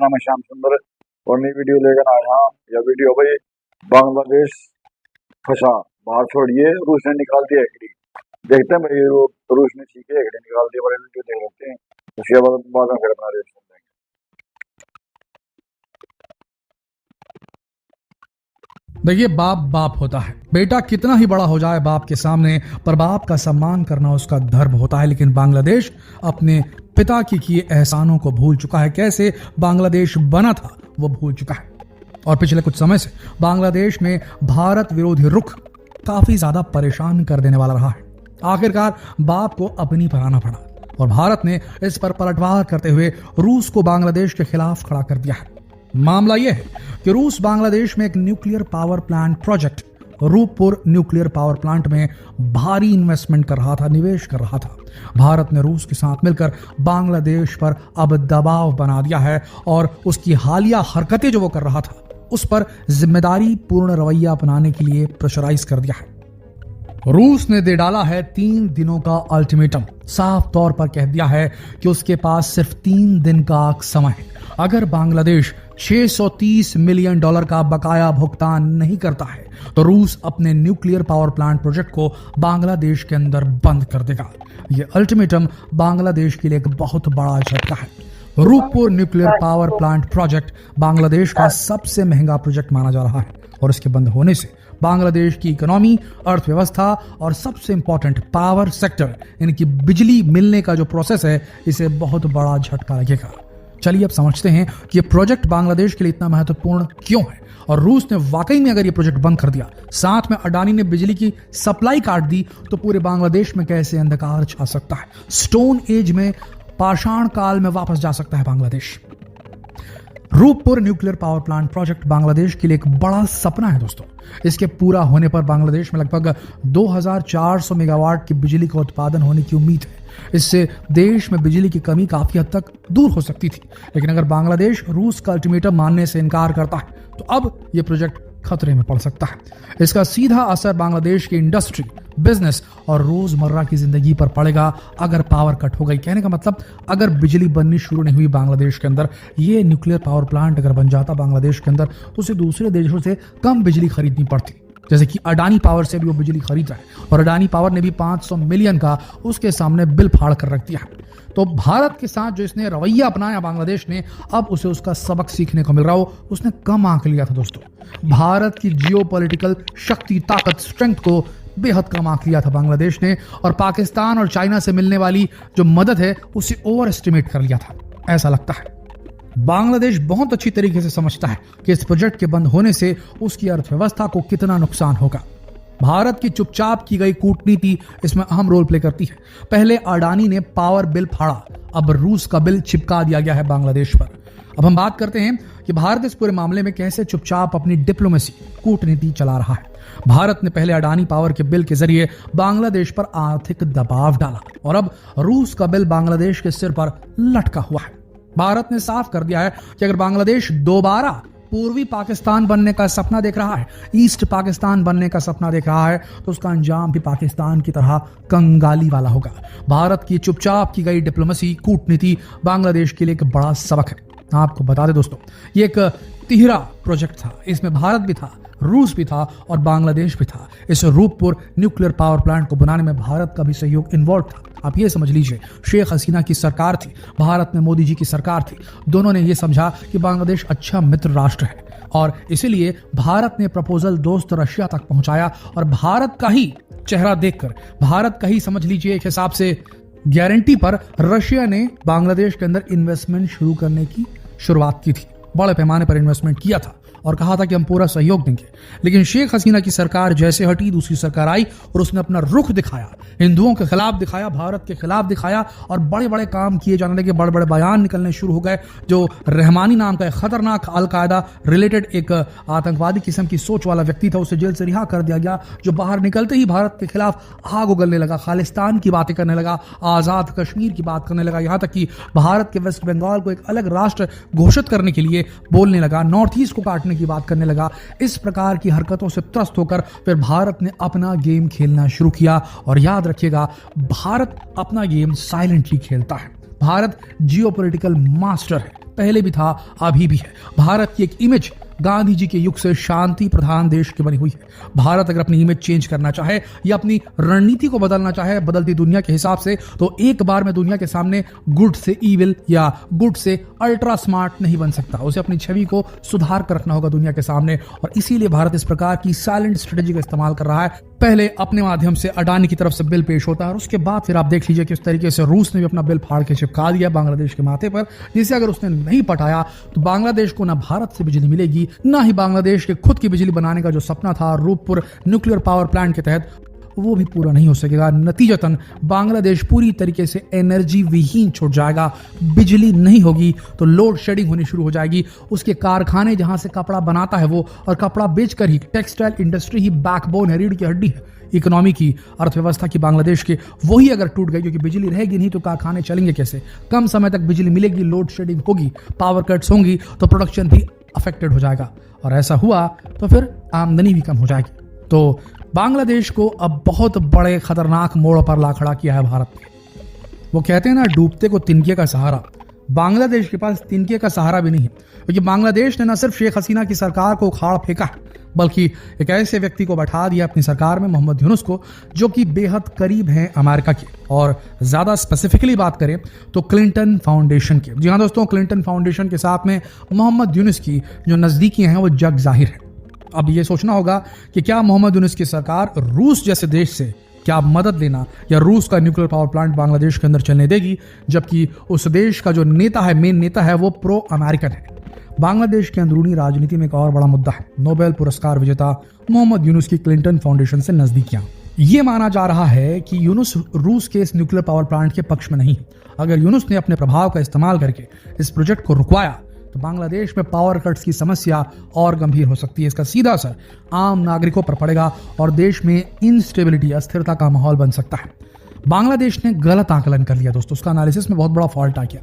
नाम है श्याम सुंदर और नई वीडियो लेकर आया हूँ। यह वीडियो भाई बांग्लादेश फंसा, बाहर छोड़िए, रूस ने निकाल दिया हेकड़ी। देखते हैं भाई रूस ने सीखे हेकड़ी निकाल दिया, बड़े वीडियो देख लेते हैं, उसके बाद में फिर अपना रिएक्शन देंगे। देखिए, बाप बाप होता है। बेटा कितना ही बड़ा हो जाए बाप के सामने, पर बाप का सम्मान करना उसका धर्म होता है। लेकिन बांग्लादेश अपने पिता की किए एहसानों को भूल चुका है। कैसे बांग्लादेश बना था वो भूल चुका है। और पिछले कुछ समय से बांग्लादेश में भारत विरोधी रुख काफी ज्यादा परेशान कर देने वाला रहा है। आखिरकार बाप को अपनी पर आना पड़ा और भारत ने इस पर पलटवार करते हुए रूस को बांग्लादेश के खिलाफ खड़ा कर दिया है। मामला यह है कि रूस बांग्लादेश में एक nuclear power plant project Rooppur nuclear power plant में भारी इन्वेस्टमेंट कर रहा था, निवेश कर रहा था। भारत ने रूस के साथ मिलकर बांग्लादेश पर अब दबाव बना दिया है और उसकी हालिया हरकतें जो वो कर रहा था उस पर जिम्मेदारी पूर्ण रवैया अपनाने के लिए प्रेशराइज कर दिया है। रूस ने दे डाला है 3 दिनों का अल्टीमेटम। साफ तौर पर कह दिया है कि उसके पास सिर्फ 3 दिन का समय है। अगर बांग्लादेश $630 मिलियन का बकाया भुगतान नहीं करता है तो रूस अपने न्यूक्लियर पावर प्लांट प्रोजेक्ट को बांग्लादेश के अंदर बंद कर देगा। यह अल्टीमेटम बांग्लादेश के लिए एक बहुत बड़ा झटका है। Rooppur nuclear power plant project Bangladesh का सबसे महंगा प्रोजेक्ट माना जा रहा है और इसके बंद होने से बांग्लादेश की इकोनॉमी, अर्थव्यवस्था और सबसे इंपॉर्टेंट पावर सेक्टर, इनकी बिजली मिलने का जो प्रोसेस है, इसे बहुत बड़ा झटका लगेगा। चलिए अब समझते हैं कि ये प्रोजेक्ट बांग्लादेश के लिए इतना महत्वपूर्ण क्यों है और रूस ने वाकई में अगर ये प्रोजेक्ट बंद कर दिया, साथ में अडानी ने बिजली की सप्लाई काट दी, तो पूरे बांग्लादेश में कैसे अंधकार छा सकता है। स्टोन एज में, पाषाण काल में वापस जा सकता है Bangladesh. Rooppur nuclear power plant project Bangladesh के लिए एक बड़ा सपना है दोस्तों। इसके पूरा होने पर बांग्लादेश में लगभग 2400 मेगावाट की बिजली का उत्पादन होने की उम्मीद है। इससे देश में बिजली की कमी काफी हद तक दूर हो सकती थी। लेकिन अगर बांग्लादेश रूस का अल्टीमेटम मानने से इनकार करता है तो अब यह प्रोजेक्ट खतरे में पड़ सकता है। इसका सीधा असर बांग्लादेश की इंडस्ट्री, बिजनेस और रोजमर्रा की जिंदगी पर पड़ेगा अगर पावर कट हो गई। कहने का मतलब अगर बिजली बननी शुरू नहीं हुई बांग्लादेश के अंदर, ये न्यूक्लियर पावर प्लांट अगर बन जाता बांग्लादेश के अंदर, तो उसे दूसरे देशों से कम बिजली खरीदनी पड़ती। जैसे कि अडानी पावर से भी वो बिजली खरीद रहा है और अडानी पावर ने भी 500 मिलियन का उसके सामने बिल फाड़ कर रख दिया है। तो भारत के साथ जो इसने रवैया अपनाया बांग्लादेश ने, अब उसे उसका सबक सीखने को मिल रहा हो। उसने कम आंक लिया था दोस्तों। भारत की जियोपॉलिटिकल शक्ति, ताकत, स्ट्रेंथ को बेहद कम आंक लिया था बांग्लादेश ने और पाकिस्तान और चाइना से मिलने वाली जो मदद है उसे ओवर एस्टिमेट कर लिया था, ऐसा लगता है। बांग्लादेश बहुत अच्छी तरीके से समझता है कि इस प्रोजेक्ट के बंद होने से उसकी अर्थव्यवस्था को कितना नुकसान होगा। भारत की चुपचाप की गई कूटनीति इसमें अहम रोल प्ले करती है। पहले अडानी ने पावर बिल फाड़ा, अब रूस का बिल चिपका दिया गया है बांग्लादेश पर। अब हम बात करते हैं कि भारत इस पूरे मामले में कैसे चुपचाप अपनी डिप्लोमेसी, कूटनीति चला रहा है। भारत ने पहले अडानी पावर के बिल के जरिए बांग्लादेश पर आर्थिक दबाव डाला और अब रूस का बिल बांग्लादेश के सिर पर लटका हुआ है। भारत ने साफ कर दिया है कि अगर बांग्लादेश दोबारा पूर्वी पाकिस्तान बनने का सपना देख रहा है, ईस्ट पाकिस्तान बनने का सपना देख रहा है, तो उसका अंजाम भी पाकिस्तान की तरह कंगाली वाला होगा। भारत की चुपचाप की गई डिप्लोमेसी, कूटनीति बांग्लादेश के लिए एक बड़ा सबक है। आपको बता दें दोस्तों, ये एक तिहरा प्रोजेक्ट था। इसमें भारत भी था, रूस भी था और बांग्लादेश भी था। इस रूपपुर न्यूक्लियर पावर प्लांट को बनाने में भारत का भी सहयोग इन्वॉल्व था। आप ये समझ लीजिए, शेख हसीना की सरकार थी, भारत में मोदी जी की सरकार थी। दोनों ने ये समझा कि बांग्लादेश अच्छा मित्र राष्ट्र है और इसीलिए भारत ने प्रपोजल दोस्त रशिया तक पहुंचाया और भारत का ही चेहरा देखकर, भारत का ही समझ लीजिए एक हिसाब से गारंटी पर, रशिया ने बांग्लादेश के अंदर इन्वेस्टमेंट शुरू करने की शुरुआत की थी। बड़े पैमाने पर इन्वेस्टमेंट किया था और कहा था कि हम पूरा सहयोग देंगे। लेकिन शेख हसीना की सरकार जैसे हटी, दूसरी सरकार आई और उसने अपना रुख दिखाया, हिंदुओं के खिलाफ दिखाया, भारत के खिलाफ दिखाया और बड़े बड़े काम किए जाने लगे, बड़े बड़े बयान निकलने शुरू हो गए। जो रहमानी नाम का एक खतरनाक अलकायदा रिलेटेड एक आतंकवादी किस्म की सोच वाला व्यक्ति था, उसे जेल से रिहा कर दिया गया, जो बाहर निकलते ही भारत के खिलाफ आग उगलने लगा, खालिस्तान की बातें करने लगा, आजाद कश्मीर की बात करने लगा, यहां तक कि भारत के वेस्ट बंगाल को एक अलग राष्ट्र घोषित करने के लिए बोलने लगा, नॉर्थ ईस्ट को काटने की बात करने लगा। इस प्रकार की हरकतों से त्रस्त होकर फिर भारत ने अपना गेम खेलना शुरू किया। और याद रखिएगा, भारत अपना गेम साइलेंटली खेलता है। भारत जियोपॉलिटिकल मास्टर है, पहले भी था, अभी भी है। भारत की एक इमेज गांधी जी के युग से शांति प्रधान देश की बनी हुई है। भारत अगर अपनी इमेज चेंज करना चाहे या अपनी रणनीति को बदलना चाहे बदलती दुनिया के हिसाब से, तो एक बार में दुनिया के सामने गुड से इविल या गुड से अल्ट्रा स्मार्ट नहीं बन सकता। उसे अपनी छवि को सुधार कर रखना होगा दुनिया के सामने, और इसीलिए भारत इस प्रकार की साइलेंट स्ट्रेटेजी का इस्तेमाल कर रहा है। पहले अपने माध्यम से अडानी की तरफ से बिल पेश होता है और उसके बाद फिर आप देख लीजिए किस तरीके से रूस ने भी अपना बिल फाड़ के चिपका दिया बांग्लादेश के माथे पर, जिसे अगर उसने नहीं पटाया तो बांग्लादेश को ना भारत से बिजली मिलेगी, ना ही बांग्लादेश के खुद की बिजली बनाने का जो सपना था रूपपुर न्यूक्लियर पावर प्लांट के तहत, वो भी पूरा नहीं हो सकेगा। नतीजतन बांग्लादेश पूरी तरीके से एनर्जी विहीन छूट जाएगा। बिजली नहीं होगी तो लोड शेडिंग होनी शुरू हो जाएगी। उसके कारखाने जहां से कपड़ा बनाता है वो, और कपड़ा बेचकर ही टेक्सटाइल इंडस्ट्री ही बैकबोन है, रीढ़ की हड्डी है इकोनॉमी की, अर्थव्यवस्था की बांग्लादेश के, वही अगर टूट गई, क्योंकि बिजली रहेगी नहीं तो कारखाने चलेंगे कैसे? कम समय तक बिजली मिलेगी, लोड शेडिंग होगी, पावर कट्स होंगी तो प्रोडक्शन भी अफेक्टेड हो जाएगा, और ऐसा हुआ तो फिर आमदनी भी कम हो जाएगी। तो बांग्लादेश को अब बहुत बड़े खतरनाक मोड़ पर ला खड़ा किया है भारत ने। वो कहते हैं ना, डूबते को तिनके का सहारा। बांग्लादेश के पास तिनके का सहारा भी नहीं है, क्योंकि बांग्लादेश ने न सिर्फ शेख हसीना की सरकार को उखाड़ फेंका है, बल्कि एक ऐसे व्यक्ति को बैठा दिया अपनी सरकार में, मोहम्मद यूनुस को, जो कि बेहद करीब हैं अमेरिका के, और ज्यादा स्पेसिफिकली बात करें तो क्लिंटन फाउंडेशन के। जी हाँ दोस्तों, क्लिंटन फाउंडेशन के साथ में मोहम्मद यूनुस की जो नजदीकी हैं वो जग जाहिर है। अब ये सोचना होगा कि क्या मोहम्मद यूनुस की सरकार रूस जैसे देश से क्या मदद लेना या रूस का न्यूक्लियर पावर प्लांट बांग्लादेश के अंदर चलने देगी, जबकि उस देश का जो नेता है, मेन नेता है, वो प्रो अमेरिकन है। बांग्लादेश के अंदरूनी राजनीति में एक और बड़ा मुद्दा है नोबेल पुरस्कार विजेता मोहम्मद यूनुस की क्लिंटन फाउंडेशन से नजदीकियां। ये माना जा रहा है कि यूनुस रूस के इस न्यूक्लियर पावर प्लांट के पक्ष में नहीं है। अगर यूनुस ने अपने प्रभाव का इस्तेमाल करके इस प्रोजेक्ट को रुकवाया तो बांग्लादेश में पावर कट्स की समस्या और गंभीर हो सकती है। इसका सीधा असर आम नागरिकों पर पड़ेगा और देश में इंस्टेबिलिटी, अस्थिरता का माहौल बन सकता है। बांग्लादेश ने गलत आकलन कर लिया दोस्तों, उसका एनालिसिस में बहुत बड़ा फॉल्ट आ गया,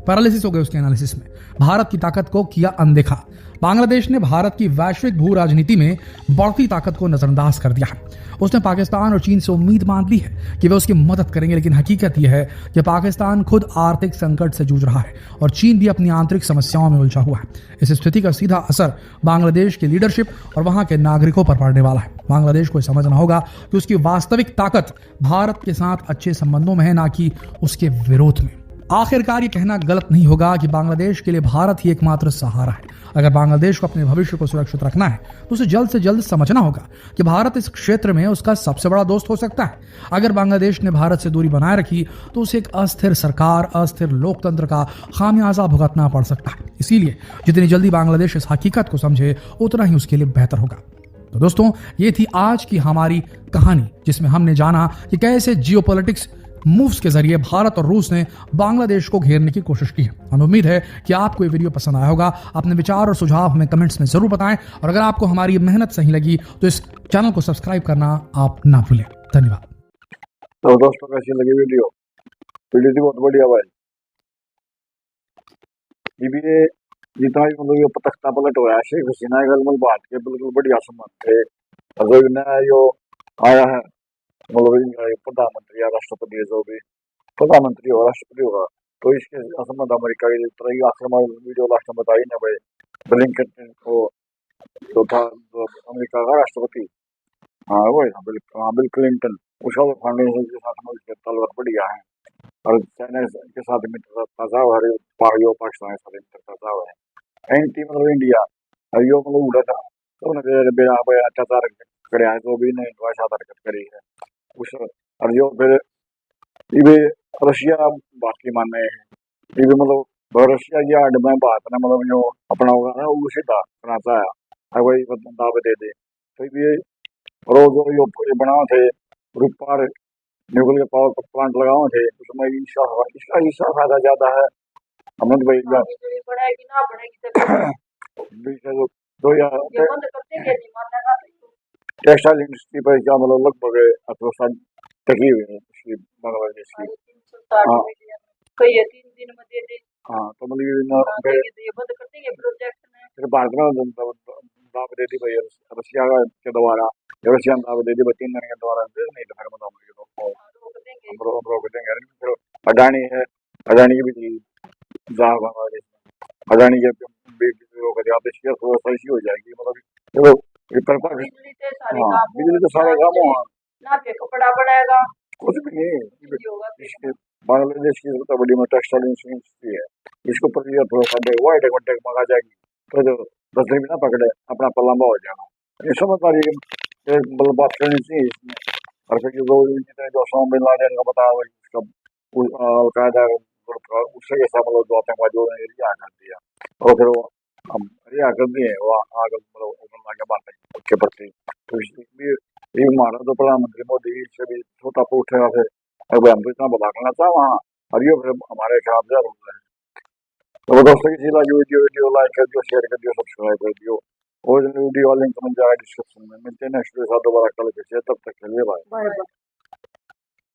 पैरालिसिस हो गया उसके एनालिसिस में। भारत की ताकत को किया अनदेखा। बांग्लादेश ने भारत की वैश्विक भू राजनीति में बढ़ती ताकत को नजरअंदाज कर दिया है। उसने पाकिस्तान और चीन से उम्मीद बांध ली है कि वे उसकी मदद करेंगे, लेकिन हकीकत यह है कि पाकिस्तान खुद आर्थिक संकट से जूझ रहा है और चीन भी अपनी आंतरिक समस्याओं में उलझा हुआ है। इस स्थिति का सीधा असर बांग्लादेश की लीडरशिप और वहां के नागरिकों पर पड़ने वाला है। बांग्लादेश को समझना होगा कि उसकी वास्तविक ताकत भारत के साथ अच्छे संबंधों में है, ना कि उसके विरोध में। आखिरकार ये कहना गलत नहीं होगा कि बांग्लादेश के लिए भारत ही एकमात्र सहारा है। अगर बांग्लादेश को अपने भविष्य को सुरक्षित रखना है तो उसे जल्द से जल्द समझना होगा कि भारत इस क्षेत्र में उसका सबसे बड़ा दोस्त हो सकता है। अगर बांग्लादेश ने भारत से दूरी बनाए रखी तो उसे एक अस्थिर सरकार, अस्थिर लोकतंत्र का खामियाजा भुगतना पड़ सकता है। इसीलिए जितनी जल्दी बांग्लादेश इस हकीकत को समझे उतना ही उसके लिए बेहतर होगा। तो दोस्तों, ये थी आज की हमारी कहानी, जिसमें हमने जाना कि कैसे जियोपॉलिटिक्स मूव्स के जरिए भारत और रूस ने बांग्लादेश को घेरने की कोशिश की है। हमें उम्मीद है कि आपको ये वीडियो पसंद आया होगा। अपने विचार और सुझाव हमें कमेंट्स में जरूर बताएं, और अगर आपको हमारी मेहनत सही लगी तो इस चैनल को सब्सक्राइब करना आप ना भूलें। धन्यवाद। तो दोस्तों, कैसी लगी वीडियो? वीडियो थी बहुत बढ़िया भाई। ये जितना भी मतलब ये तख्ता पलट हुआ है, शेख हसीना गलमल बात के बिल्कुल बढ़िया संबंध थे। और नया जो आया है मतलब प्रधानमंत्री या राष्ट्रपति, जो भी प्रधानमंत्री होगा, राष्ट्रपति होगा, तो इसके संबंध अमेरिका की तरह ही आखिर वीडियो लास्ट में बताई ना भाई, ब्लिंकन को जो था अमेरिका का राष्ट्रपति, हाँ वो बिल क्लिंटन, उसका फाउंडेशन के साथ में उसके ताल्लुक बढ़िया है, और चाइना के साथ मित्रता था, और पाकिस्तान के साथ मित्रता है। एंटी मतलब इंडिया यो मतलब उड़ा था तो अत्याचार करे है, तो भी ने भाषा हरकत करी है उस, और जो फिर ये रशिया बाकी माने है, ये मतलब रशिया की आड़ में बात ना मतलब जो अपना होगा ना वो सीधा बनाता है, वही दावे दे दे। तो ये रोज ये बनाओ थे रूपार न्यूक्लियर पावर प्लांट लगाओ थे, उसमें इसका हिस्सा फायदा ज्यादा है। हमने तो भाई टेक्सटाइल इंडस्ट्री पर क्या मतलब लगभग 18 टकी हुई है इसकी बांग्लादेश की। हाँ हाँ, तो मतलब फिर भारत में दाव दे दी भाई रशिया के द्वारा, रशिया ने दाव दे दी 3 दिन के द्वारा, नहीं तो फिर मतलब हम रोक देंगे। फिर अडानी है, अडानी की भी थी बांग्लादेश में। अडानी के ऐसी हो जाएगी, मतलब चलो ये पर बिजली से सारे हाँ काम बिजली तो सारे काम हुआ ना पे कपड़ा बनाएगा कुछ भी नहीं। बिजली होगा तो इसके बांग्लादेश की सबसे बड़ी में टेक्सटाइल इंडस्ट्री है, इसको पर ये हुआ है टेक मंगा जाएगी तो जो 10 दिन भी ना पकड़े अपना पलांबा हो जाना। ये समझदारी मतलब बात करनी चाहिए इसमें। और फिर जो जितने जो ओसामा बिन लादेन का बताया हुआ उसका अलकायदा ग्रुप का उससे ऐसा मतलब जो आतंकवादियों ने रिहा कर दिया और फिर वो हम रिहा कर दिए वो आगे मतलब आगे बात के प्रति। तो इसलिए ये हमारा तो प्रधानमंत्री मोदी से भी छोटा पूछेगा फिर अब हम तो इतना बता करना था वहाँ और ये फिर हमारे खिलाफ जा रहा है। तो दोस्तों किसी लाइक वीडियो लाइक कर दियो, शेयर कर दियो, सब्सक्राइब कर दियो और वीडियो लिंक मिल जाएगा डिस्क्रिप्शन में। मिलते हैं नेक्स्ट वीडियो के साथ दोबारा कल फिर से, तब तक के लिए बाय। Bye bye.